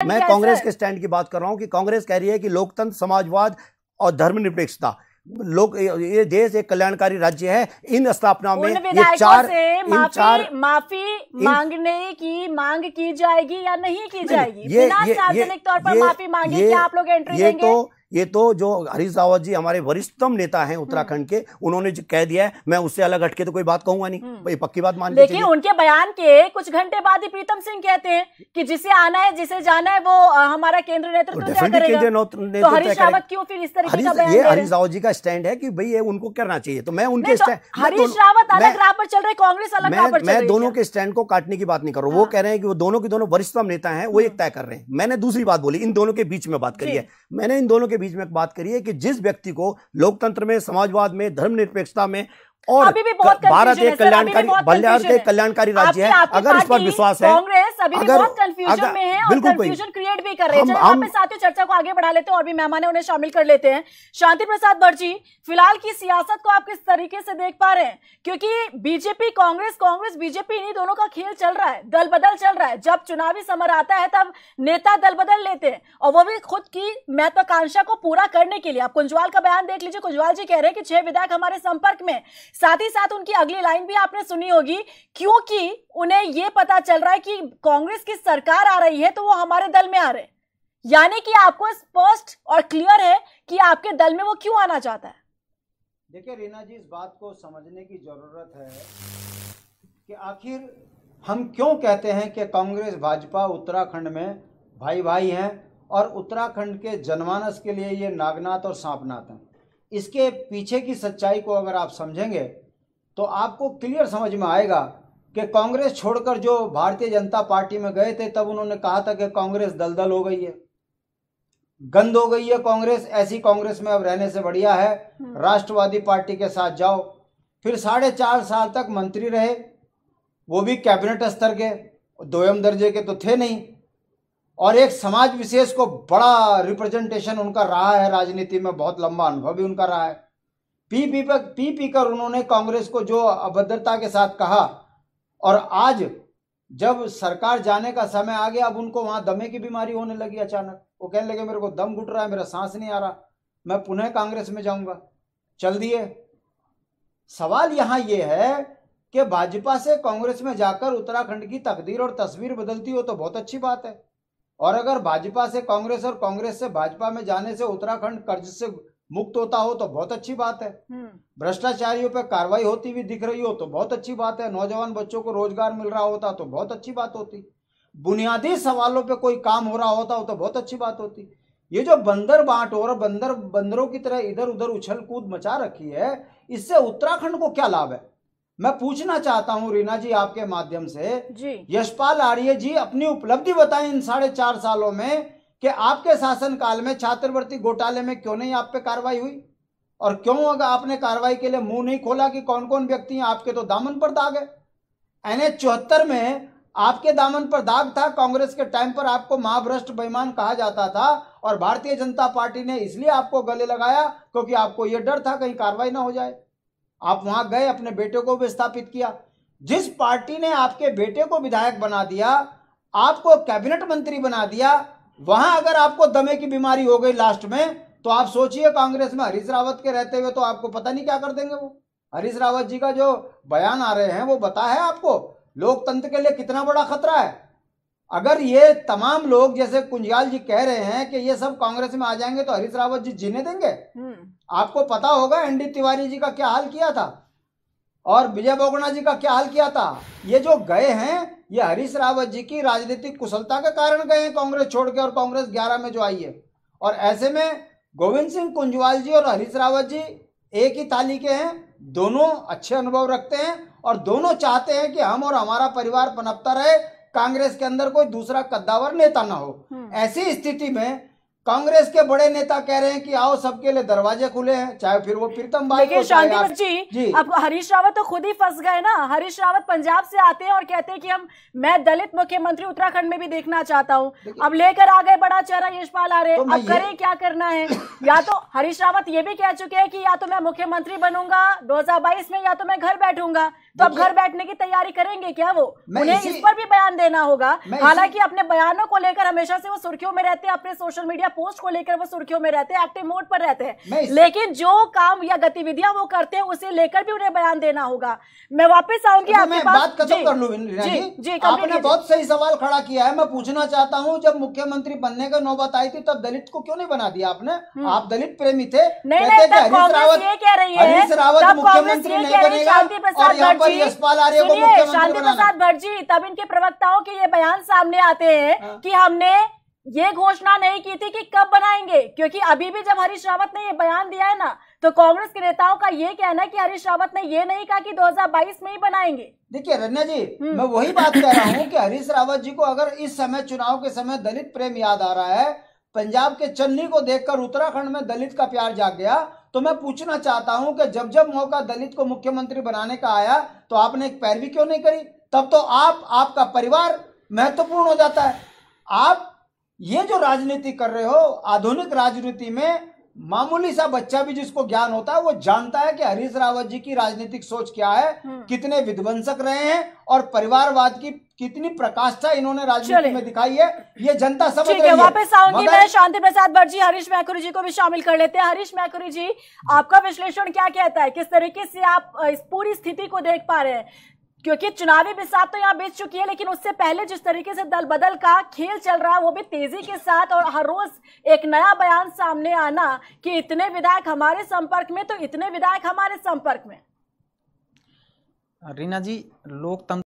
मैं कांग्रेस के स्टैंड की बात कर रहा हूं कि कांग्रेस कह रही है कि लोकतंत्र, समाजवाद और धर्मनिरपेक्षता, लोग, ये देश एक कल्याणकारी राज्य है। इन स्थापना में ये माफी मांगने की मांग की जाएगी या नहीं की जाएगी? बिना सार्वजनिक तौर पर माफी मांगे क्या आप लोग एंट्री देंगे? ये तो जो हरीश रावत जी हमारे वरिष्ठतम नेता हैं उत्तराखंड के, उन्होंने जो कह दिया है, मैं उससे अलग हटके तो कोई बात कहूंगा नहीं। ये पक्की बात मान लेकिन उनके बयान के कुछ घंटे बाद ही प्रीतम सिंह कहते हैं कि जिसे आना है, जिसे जाना है, वो हमारा केंद्र नेतृत्व तय करेगा। तो हरीश रावत क्यों फिर इस तरीके का बयान? ये हरीश रावत जी का स्टैंड है कि भाई ये उनको करना चाहिए। तो मैं उनके हरीश रावत अलग राह पर चल रहे, कांग्रेस अलग राह पर चल रही है। मैं दोनों के स्टैंड को काटने की बात नहीं कर रहा हूं। वो कह रहे हैं कि वो दोनों के दोनों वरिष्ठतम नेता हैं, वो एक तय कर रहे हैं। मैंने दूसरी बात बोली, इन दोनों के बीच में बात करी है। मैंने इन दोनों के बीच में बात करी है कि जिस व्यक्ति को लोकतंत्र में, समाजवाद में, धर्मनिरपेक्षता में और भारत एक कल्याणकारी राज्य है, अगर इस पर विश्वास है, कांग्रेस अभी भी बहुत कंफ्यूजन में है और कंफ्यूजन क्रिएट भी कर रहे हैं। यहाँ पे साथियों चर्चा को आगे बढ़ा लेते हैं और भी मेहमान है उन्हें शामिल कर लेते हैं। शांति प्रसाद भट्ट जी, फिलहाल की सियासत को आप किस तरीके से देख पा रहे हैं? क्योंकि बीजेपी कांग्रेस, कांग्रेस बीजेपी, इन्हीं दोनों का खेल चल रहा है, दल बदल चल रहा है। जब चुनावी समर आता है तब नेता दल बदल लेते हैं, और वो भी खुद की महत्वाकांक्षा को पूरा करने के लिए। आप कुंजवाल का बयान देख लीजिए, कुंजवाल जी कह रहे हैं कि 6 विधायक हमारे संपर्क में। साथ ही साथ उनकी अगली लाइन भी आपने सुनी होगी, क्योंकि उन्हें यह पता चल रहा है कि कांग्रेस की सरकार आ रही है तो वो हमारे दल में आ रहे हैं। यानी कि आपको स्पष्ट और क्लियर है कि आपके दल में वो क्यों आना चाहता है। देखिए रीना जी, इस बात को समझने की जरूरत है कि आखिर हम क्यों कहते हैं कि कांग्रेस भाजपा उत्तराखंड में भाई भाई हैं और उत्तराखंड के जनमानस के लिए ये नागनाथ और सांपनाथ हैं। इसके पीछे की सच्चाई को अगर आप समझेंगे तो आपको क्लियर समझ में आएगा कि कांग्रेस छोड़कर जो भारतीय जनता पार्टी में गए थे, तब उन्होंने कहा था कि कांग्रेस दलदल हो गई है, गंद हो गई है कांग्रेस, ऐसी कांग्रेस में अब रहने से बढ़िया है राष्ट्रवादी पार्टी के साथ जाओ। फिर 4.5 साल तक मंत्री रहे, वो भी कैबिनेट स्तर के, दोयम दर्जे के तो थे नहीं, और एक समाज विशेष को बड़ा रिप्रेजेंटेशन उनका रहा है राजनीति में, बहुत लंबा अनुभव भी उनका रहा है। पी कर उन्होंने कांग्रेस को जो अभद्रता के साथ कहा, और आज जब सरकार जाने का समय आ गया, अब उनको वहां दमे की बीमारी होने लगी अचानक। वो कहने लगे मेरे को दम घुट रहा है, मेरा सांस नहीं आ रहा, मैं पुनः कांग्रेस में जाऊंगा, चल दिए। सवाल यहां यह है कि भाजपा से कांग्रेस में जाकर उत्तराखंड की तकदीर और तस्वीर बदलती हो तो बहुत अच्छी बात है, और अगर भाजपा से कांग्रेस और कांग्रेस से भाजपा में जाने से उत्तराखंड कर्ज से मुक्त होता हो तो बहुत अच्छी बात है। भ्रष्टाचारियों पर कार्रवाई होती हुई दिख रही हो तो बहुत अच्छी बात है। नौजवान बच्चों को रोजगार मिल रहा होता तो बहुत अच्छी बात होती। बुनियादी सवालों पे कोई काम हो रहा होता हो तो बहुत अच्छी बात होती। ये जो बंदर बांट और बंदरों की तरह इधर उधर उछल कूद मचा रखी है, इससे उत्तराखंड को क्या लाभ है? मैं पूछना चाहता हूं रीना जी आपके माध्यम से, यशपाल आर्य जी अपनी उपलब्धि बताएं इन 4.5 सालों में कि आपके शासनकाल में छात्रवृत्ति घोटाले में क्यों नहीं आप पे कार्रवाई हुई, और क्यों अगर आपने कार्रवाई के लिए मुंह नहीं खोला कि कौन कौन व्यक्ति हैं आपके तो दामन पर दाग है। NH 74 में आपके दामन पर दाग था। कांग्रेस के टाइम पर आपको महाभ्रष्ट बेईमान कहा जाता था, और भारतीय जनता पार्टी ने इसलिए आपको गले लगाया क्योंकि आपको यह डर था कहीं कार्रवाई ना हो जाए। आप वहां गए, अपने बेटे को भी स्थापित किया। जिस पार्टी ने आपके बेटे को विधायक बना दिया, आपको कैबिनेट मंत्री बना दिया, वहां अगर आपको दमे की बीमारी हो गई लास्ट में, तो आप सोचिए कांग्रेस में हरीश रावत के रहते हुए तो आपको पता नहीं क्या कर देंगे वो। हरीश रावत जी का जो बयान आ रहे हैं वो बता है आपको लोकतंत्र के लिए कितना बड़ा खतरा है। अगर ये तमाम लोग जैसे कुंजवाल जी कह रहे हैं कि ये सब कांग्रेस में आ जाएंगे तो हरीश रावत जी जीने देंगे? आपको पता होगा ND तिवारी जी का क्या हाल किया था और विजय बोगना जी का क्या हाल किया था। ये जो गए हैं ये हरीश रावत जी की राजनीतिक कुशलता के कारण गए हैं कांग्रेस छोड़ के, और कांग्रेस 11 में जो आई है। और ऐसे में गोविंद सिंह कुंजवाल जी और हरीश रावत जी एक ही थाली के हैं, दोनों अच्छे अनुभव रखते हैं और दोनों चाहते हैं कि हम और हमारा परिवार पनपता रहे, कांग्रेस के अंदर कोई दूसरा कद्दावर नेता ना हो। ऐसी स्थिति में कांग्रेस के बड़े नेता कह रहे हैं कि आओ सबके लिए दरवाजे खुले हैं, चाहे फिर वो प्रीतम भाई। देखिए शांति जी, अब हरीश रावत तो खुद ही फंस गए ना। हरीश रावत पंजाब से आते हैं और कहते हैं कि मैं दलित मुख्यमंत्री उत्तराखंड में भी देखना चाहता हूँ। अब लेकर आ गए बड़ा चेहरा यशपाल आर्य। तो अब करें क्या करना है? या तो हरीश रावत ये भी कह चुके हैं कि या तो मैं मुख्यमंत्री बनूंगा 2022 में, या तो मैं घर बैठूंगा। तो अब घर बैठने की तैयारी करेंगे क्या वो? उन्हें इस पर भी बयान देना होगा। हालांकि अपने बयानों को लेकर हमेशा से वो सुर्खियों में रहते हैं, अपने सोशल मीडिया पोस्ट को लेकर वो सुर्खियों में रहते हैं, एक्टिव मोड पर रहते हैं, लेकिन जो काम या गतिविधियां वो करते हैं उसे लेकर भी उन्हें बयान देना होगा। मैं वापस आऊंगी आपके पास। बात खत्म कर लूं। जी, आपने बहुत सही सवाल खड़ा किया है। मैं पूछना चाहता हूं, जब मुख्यमंत्री बनने का नौबत आई थी तब दलित को क्यों नहीं बना दिया आपने? आप दलित प्रेमी थे। हरीश रावत मुख्यमंत्री नहीं बनेगा और यहाँ पर यशपाल आर्य को मुख्यमंत्री बनाना। शांति प्रसाद भट्ट तब इनके प्रवक्ताओं के ये बयान सामने आते हैं कि हमने ये घोषणा नहीं की थी कि कब बनाएंगे, क्योंकि अभी भी जब हरीश रावत ने ये बयान दिया है ना, तो कांग्रेस के नेताओं का ये कहना है कि हरीश रावत ने ये नहीं कहा कि 2022 में ही बनाएंगे। देखिए रन्या जी, मैं वही बात कह रहा हूं कि हरीश रावत जी को अगर इस समय चुनाव के समय दलित प्रेम याद आ रहा है, पंजाब के चन्नी को देखकर उत्तराखंड में दलित का प्यार जाग गया, तो मैं पूछना चाहता हूं कि जब जब मौका दलित को मुख्यमंत्री बनाने का आया तो आपने एक पैरवी क्यों नहीं करी? तब तो आपका परिवार महत्वपूर्ण हो जाता है। आप ये जो राजनीति कर रहे हो, आधुनिक राजनीति में मामूली सा बच्चा भी जिसको ज्ञान होता है वो जानता है कि हरीश रावत जी की राजनीतिक सोच क्या है, कितने विध्वंसक रहे हैं और परिवारवाद की कितनी प्रकाष्ठा इन्होंने राजनीति में दिखाई है, ये जनता समझ रही है। वापस आऊंगी मैं शांति प्रसाद भट्ट जी, हरीश मैकुरी जी को भी शामिल कर लेते हैं। हरीश मैकुरी जी, आपका विश्लेषण क्या कहता है? किस तरीके से आप इस पूरी स्थिति को देख पा रहे हैं? क्योंकि चुनावी बिसात तो यहाँ बीत चुकी है, लेकिन उससे पहले जिस तरीके से दल बदल का खेल चल रहा है वो भी तेजी के साथ, और हर रोज एक नया बयान सामने आना कि इतने विधायक हमारे संपर्क में, तो इतने विधायक हमारे संपर्क में। रीना जी, लोकतंत्र